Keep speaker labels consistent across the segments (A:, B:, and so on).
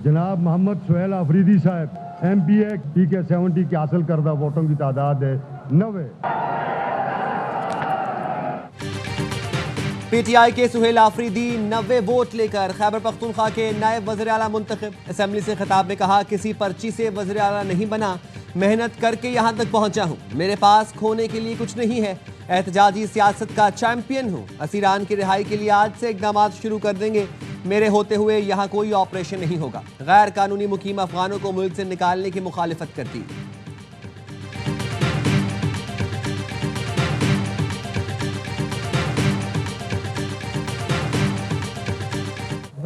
A: जनाब मोहम्मद सुहेल अफरीदी साहब MPA PK 70 की हासिल करदा वोटों की तादाद है 90।
B: PTI के सुहेल आफरीदी 90 वोट लेकर खैबर पख्तूनख्वा के नायब वज़ीर आला मुंतखब। असेंबली से खिताब में कहा, किसी पर्ची से वज़ीर आला नहीं बना, मेहनत करके यहाँ तक पहुँचा हूँ, मेरे पास खोने के लिए कुछ नहीं है, एहतजाजी सियासत का चैंपियन हूँ, असीरान की रिहाई के लिए आज से इक़दाम शुरू कर देंगे, मेरे होते हुए यहाँ कोई ऑपरेशन नहीं होगा। गैर कानूनी मुकीम अफगानों को मुल्क से निकालने की मुखालिफत करती।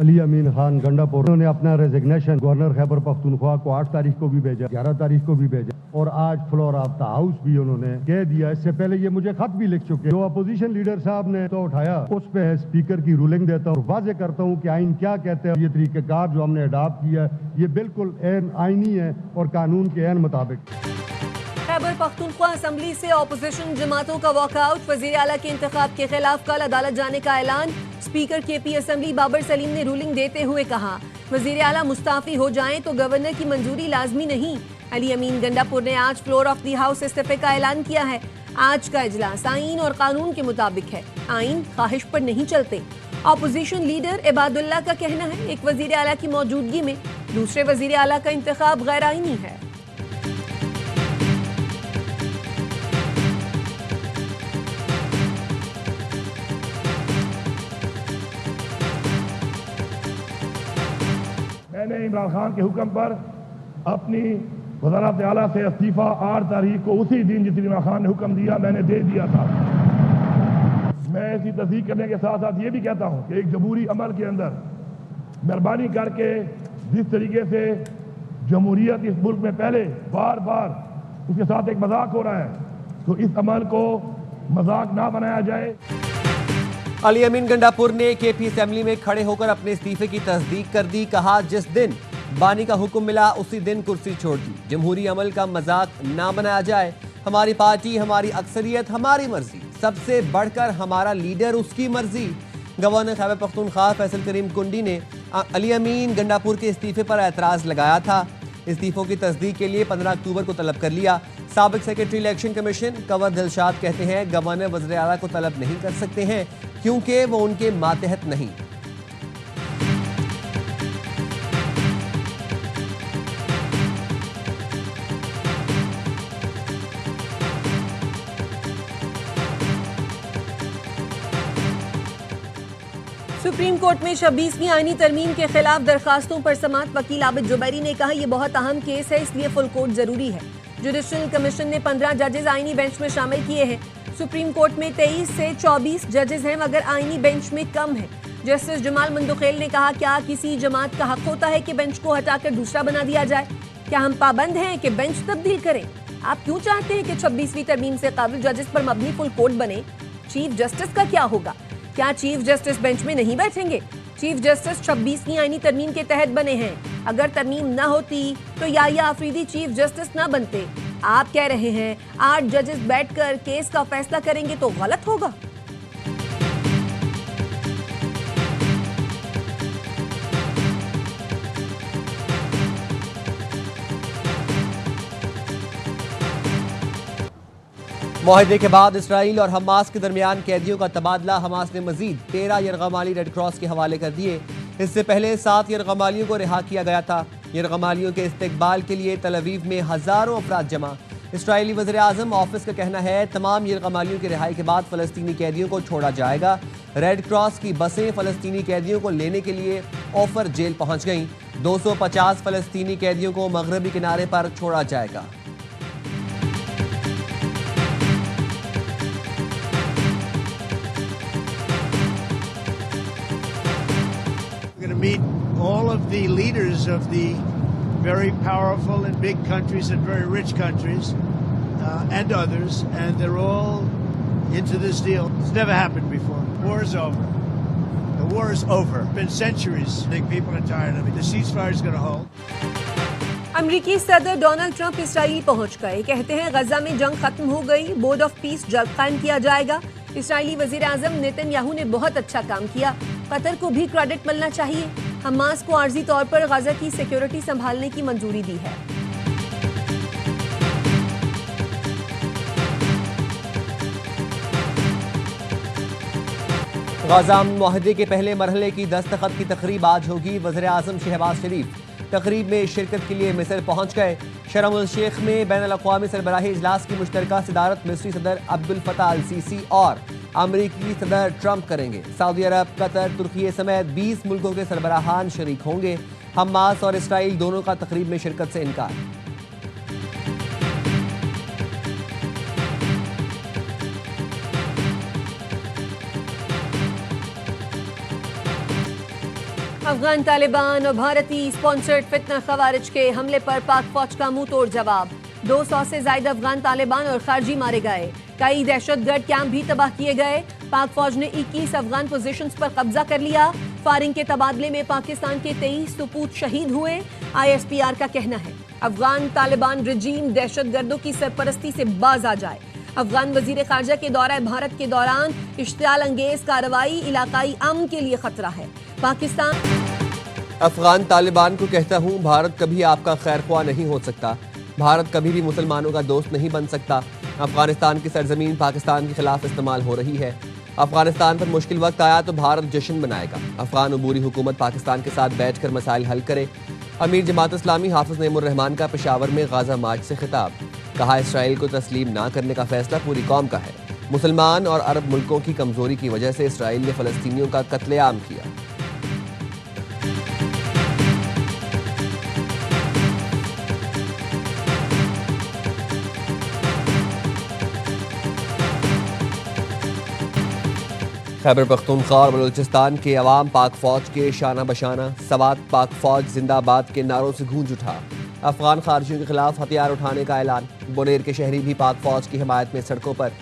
A: अली अमीन खान गंडापुर, उन्होंने अपना रेजिग्नेशन गवर्नर खैबर पख्तूनख्वा को 8 तारीख को भी भेजा, 11 तारीख को भी भेजा और आज फ्लोर ऑफ द हाउस भी उन्होंने कह दिया। इससे पहले ये मुझे खत भी लिख चुके। जो अपोजिशन लीडर साहब ने तो उठाया, उस पे है स्पीकर की रूलिंग देता हूँ, वाजे करता हूँ कि आइन क्या कहते हैं। ये तरीक़ेकार जो हमने अडॉप्ट किया है ये बिल्कुल ऐन आइनी है और कानून के ऐन मुताबिक।
C: खैबर पख्तूनख्वा असेंबली से ऑपोजिशन जमातों का वॉकआउट, वजीर आला के इंतखाब के खिलाफ कल अदालत जाने का ऐलान। Speaker KP assembly Babar Saleem ने रूलिंग देते हुए कहा, वजीर आला मुस्ताफी हो जाएं तो गवर्नर की मंजूरी लाजमी नहीं। अली अमीन गंडापुर ने आज फ्लोर ऑफ द हाउस इस्तीफे का ऐलान किया है। आज का इजलास आइन और कानून के मुताबिक है, आइन ख्वाहिश पर नहीं चलते। ऑपोजिशन लीडर इबादुल्ला का कहना है, एक वजीर आला की मौजूदगी में दूसरे वजीर आला का इंतखाब गैर आइनी है।
D: मैंने इमरान खान के हुक्म पर अपनी वज़ारत आला से इस्तीफा 8 तारीख को, उसी दिन जिस दिन इमरान खान ने हुक्म दिया, मैंने दे दिया था। मैं इसी तस्दीक करने के साथ साथ ये भी कहता हूँ कि एक जमहूरी अमल के अंदर मेहरबानी करके जिस तरीके से जमहूरियत इस मुल्क में पहले बार बार उसके साथ एक मजाक हो रहा है, तो इस अमल को मजाक ना बनाया जाए।
B: अली अमीन गंडापुर ने KP असेंबली में खड़े होकर अपने इस्तीफे की तस्दीक कर दी। कहा, जिस दिन बानी का हुक्म मिला उसी दिन कुर्सी छोड़ दी, जमहूरी अमल का मजाक ना बनाया जाए। हमारी पार्टी, हमारी अक्सरियत, हमारी मर्जी, सबसे बढ़कर हमारा लीडर, उसकी मर्जी। गवर्नर खैबर पख्तूनख्वा फैसल करीम कुंडी ने अली अमीन गंडापुर के इस्तीफे पर एतराज़ लगाया था। इस्तीफों की तस्दीक के लिए 15 अक्टूबर को तलब कर लिया। साबिक secretary election commission Kanwar Dilshad कहते हैं, गवर्नर वज़ीर आला को तलब नहीं कर सकते हैं क्योंकि वो उनके मातहत नहीं।
C: सुप्रीम कोर्ट में 26वीं आईनी तरमीम के खिलाफ दरखास्तों पर समाअत। वकील आबिद जुबैरी ने कहा, यह बहुत अहम केस है, इसलिए फुल कोर्ट जरूरी है। जुडिशल कमीशन ने 15 जजेस आईनी बेंच में शामिल किए हैं। सुप्रीम कोर्ट में 23 से 24 जजेस हैं, मगर आईनी बेंच में कम है। जस्टिस जमाल मंदुखेल ने कहा, क्या किसी जमात का हक होता है कि बेंच को हटाकर दूसरा बना दिया जाए? क्या हम पाबंद हैं कि बेंच तब्दील करें? आप क्यों चाहते हैं कि 26वीं तरमीम से काबिल जजेस पर मबनी फुल कोर्ट बने? चीफ जस्टिस का क्या होगा? क्या चीफ जस्टिस बेंच में नहीं बैठेंगे? चीफ जस्टिस 26वीं आईनी तरमीम के तहत बने हैं। अगर तरमीम न होती तो याहिया आफरीदी चीफ जस्टिस न बनते। आप कह रहे हैं 8 जजेस बैठकर केस का फैसला करेंगे तो गलत होगा।
B: मुआहदे के बाद इसराइल और हमास के दरमियान कैदियों का तबादला। हमास ने मजीद 13 यरगमाली रेड क्रॉस के हवाले कर दिए। इससे पहले 7 यरगमालियों को रिहा किया गया था। यरगमालियों के इस्तकबाल के लिए तल अवीव में हज़ारों अफराद जमा। इसराइली वज़ीर आज़म ऑफिस का कहना है, तमाम यरगमालियों की रिहाई के बाद फ़लस्तीनी कैदियों को छोड़ा जाएगा। रेड क्रॉस की बसें फ़लस्तीनी कैदियों को लेने के लिए ओफर जेल पहुँच गईं। 250 फ़लस्तीनी कैदियों को मगरबी किनारे पर छोड़ा जाएगा।
E: Meet all of the leaders of the very powerful and big countries and very rich countries and others, and they're all into this deal. It's never happened before. War is over. The war is over. It's been centuries. I think people are tired of it. The ceasefire is going to hold.
C: अमरीकी सदर Donald Trump Israel पहुंच गए। कहते हैं गजा में जंग खत्म हो गई, बोर्ड ऑफ पीस जल्द कायम किया जाएगा। इसराइली वजीर आजम नेतन्याहू ने बहुत अच्छा काम किया, कतर को भी क्रेडिट मिलना चाहिए। हमास को आर्जी तौर पर गाजा की सिक्योरिटी संभालने की मंजूरी दी है।
B: गाजा मुआहदे के पहले मरहले की दस्तखत की तकरीब आज होगी। वज़ीर-ए-आज़म शहबाज शरीफ तकरीब में शिरकत के लिए मिस्र पहुंच गए। शर्म अल शेख में बैनुल अक़वामी सरबराही इजलास की मुश्तरका सदारत मिस्री सदर अब्दुल फताह अल सीसी और अमरीकी सदर ट्रंप करेंगे। सऊदी अरब, कतर, तुर्की समेत 20 मुल्कों के सरबराहान शरीक होंगे। हमास और इसराइल दोनों का तकरीब में शिरकत से इनकार।
C: अफगान तालिबान और भारतीय स्पॉन्सर्ड फितना खवारिज के हमले पर पाक फौज का मुंह तोड़ जवाब। 200 से ज्यादा अफगान तालिबान और खारजी मारे गए। कई दहशतगर्द कैंप भी तबाह किए गए। पाक फौज ने 21 अफगान पोजीशंस पर कब्जा कर लिया। फायरिंग के तबादले में पाकिस्तान के 23 सपूत शहीद हुए। ISPR का कहना है अफगान तालिबान रजीम दहशतगर्दों की सरपरस्ती से बाज आ जाए। अफगान वजीर खारजा के दौरा भारत के दौरान इश्तियाल अंगेज कार्रवाई इलाकाई अमन के लिए खतरा है। पाकिस्तान
B: अफगान तालिबान को कहता हूं, भारत कभी आपका खैरख्वाह नहीं हो सकता। भारत कभी भी मुसलमानों का दोस्त नहीं बन सकता। अफगानिस्तान की सरजमीन पाकिस्तान के खिलाफ इस्तेमाल हो रही है। अफगानिस्तान पर मुश्किल वक्त आया तो भारत जश्न मनाएगा। अफगान अबूरी हुकूमत पाकिस्तान के साथ बैठकर मसाइल हल करे। अमीर जमात इस्लामी हाफिज नईमुर रहमान का पेशावर में गाजा मार्च से खिताब। कहा, इसराइल को तस्लीम ना करने का फैसला पूरी कौम का है। मुसलमान और अरब मुल्कों की कमजोरी की वजह से इसराइल ने फलस्तीनियों का कत्लेआम किया। खैबर पख्तूनख्वा और बलूचिस्तान के अवाम पाक फौज के शाना बशाना सवात पाक फौज जिंदाबाद के नारों से गूंज उठा। अफगान खारजियों के खिलाफ हथियार उठाने का ऐलान। बुनेर के शहरी भी पाक फौज की हिमायत में सड़कों पर।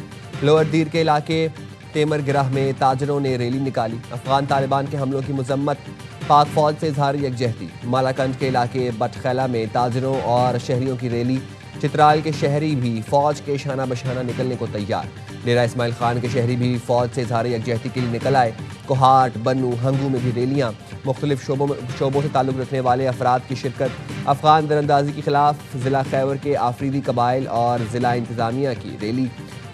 B: लोअर दीर के इलाके तेमर गिरह में ताजरों ने रैली निकाली। अफगान तालिबान के हमलों की मजम्मत। पाक फौज से इजहार यकजहती। मालाकंज के इलाके बटखैला में ताजरों और शहरियों की रैली। चित्राल के शहरी भी फौज के शाना बशाना निकलने को तैयार। डेरा इस्माइल खान के शहरी भी फौज से इजहार यकजहती के लिए निकल आए। कोहाट, बन्नू, हंगू में भी रैलियाँ। मुख्तलिफ शोबों से ताल्लुक़ रखने वाले अफराद की शिरकत। अफगान दरअंदाजी के खिलाफ ज़िला खैबर के आफरीदी कबाइल और ज़िला इंतज़ामिया की रैली।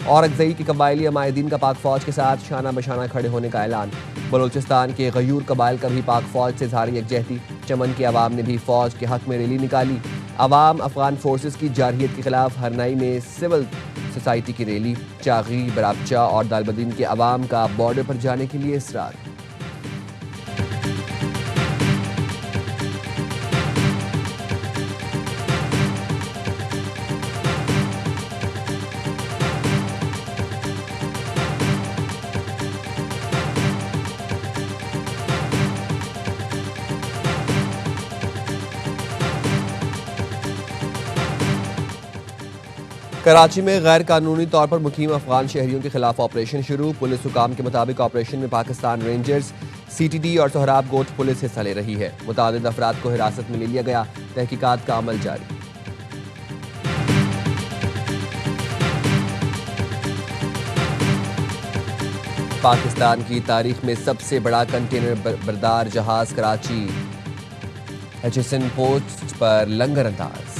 B: औरकज़ई के कबायली अमायदीन का पाक फ़ौज के साथ शाना बशाना खड़े होने का ऐलान। बलूचिस्तान के गयूर कबाइल का भी पाक फ़ौज से इजहार यकजहती। चमन के अवाम ने भी फ़ौज के हक़ में रैली निकाली। अवाम अफगान फोर्सेस की जारहियत के खिलाफ हरनाई में सिविल सोसाइटी की रैली। चागी, बराबचा और दालबदीन के अवाम का बॉर्डर पर जाने के लिए इसरार। कराची में गैर कानूनी तौर पर मुकीम अफगान शहरियों के खिलाफ ऑपरेशन शुरू। पुलिस हुकाम के मुताबिक ऑपरेशन में पाकिस्तान रेंजर्स, CTD और सोहराब गोट पुलिस हिस्सा ले रही है। मुतादिद अफराद को हिरासत में ले लिया गया। तहकीकात का अमल जारी। पाकिस्तान की तारीख में सबसे बड़ा कंटेनर बरदार जहाज कराची HSN पोस्ट पर लंगर अंदाज।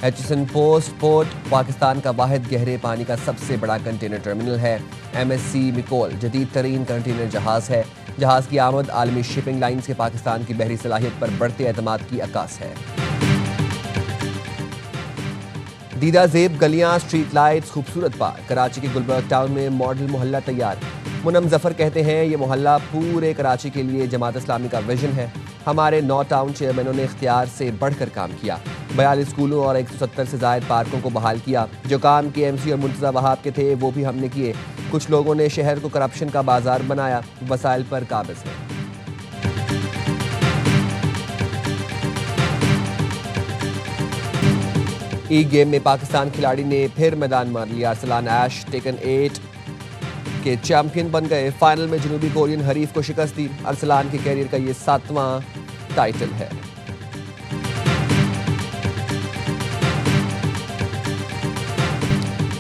B: HSN पोस्ट पोर्ट पाकिस्तान का वाहिद गहरे पानी का सबसे बड़ा कंटेनर टर्मिनल है। MSC मिकोल जदीद तरीन कंटेनर जहाज है। जहाज की आमद आलमी शिपिंग लाइन्स के पाकिस्तान की बहरी सलाहियत पर बढ़ते एतमाद की अक्कास है। दीदा जेब गलियां, स्ट्रीट लाइट्स, खूबसूरत पार्क। कराची के गुलबर्ग टाउन में मॉडल मोहल्ला तैयार। मुनम जफर कहते हैं, ये मोहल्ला पूरे कराची के लिए जमात इस्लामी का विजन है। हमारे 9 टाउन चेयरमैनों ने इख्तियार से बढ़कर काम किया। 42 स्कूलों और 170 से ज़ायद पार्कों को बहाल किया। जो काम KMC और मुर्तज़ा वहाब के थे वो भी हमने किए। कुछ लोगों ने शहर को करप्शन का बाजार बनाया। वसाइल पर काबिज है। ई गेम में पाकिस्तान खिलाड़ी ने फिर मैदान मार लिया। अरसलान ऐश टेकन 8 के चैंपियन बन गए। फाइनल में जनूबी कोरियन हरीफ को शिकस्त दी। अरसलान के कैरियर का ये 7वां टाइटल है।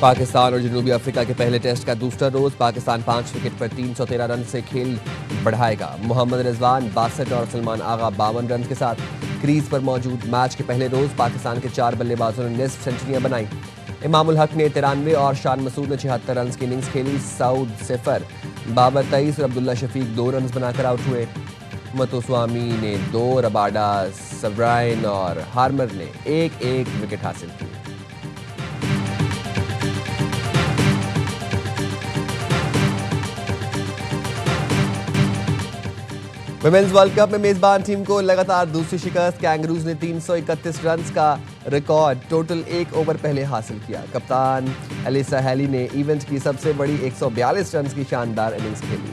B: पाकिस्तान और जनूबी अफ्रीका के पहले टेस्ट का दूसरा रोज। पाकिस्तान 5 विकेट पर 313 रन से खेल बढ़ाएगा। मोहम्मद रिजवान 62 और सलमान आगा 52 रन के साथ क्रीज पर मौजूद। मैच के पहले रोज पाकिस्तान के 4 बल्लेबाजों ने निस्फ सेंचुरियां बनाई। इमामुल हक ने 93 और शान मसूद ने 76 रन की इनिंग्स खेली। सऊद 0, बाबर 23 और अब्दुल्ला शफीक 2 रन बनाकर आउट हुए। मतोस्वामी ने 2, रबाडा, सब्राइन और हार्मर ने 1-1 विकेट हासिल की। विमेंस वर्ल्ड कप में मेजबान टीम को लगातार दूसरी शिकस्त। कैंगरूज ने 331 रन का रिकॉर्ड टोटल 1 ओवर पहले हासिल किया। कप्तान एलिसा हेली ने इवेंट की सबसे बड़ी 142 रन की शानदार इनिंग्स खेली।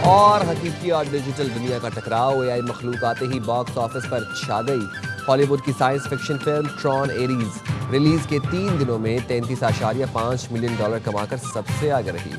B: और हकीकी और डिजिटल दुनिया का टकराव, एआई मखलूक आते ही बॉक्स ऑफिस पर छा गई। हॉलीवुड की science fiction film Tron Aries release के 3 दिनों में $33.5 मिलियन कमाकर सबसे आगे रही।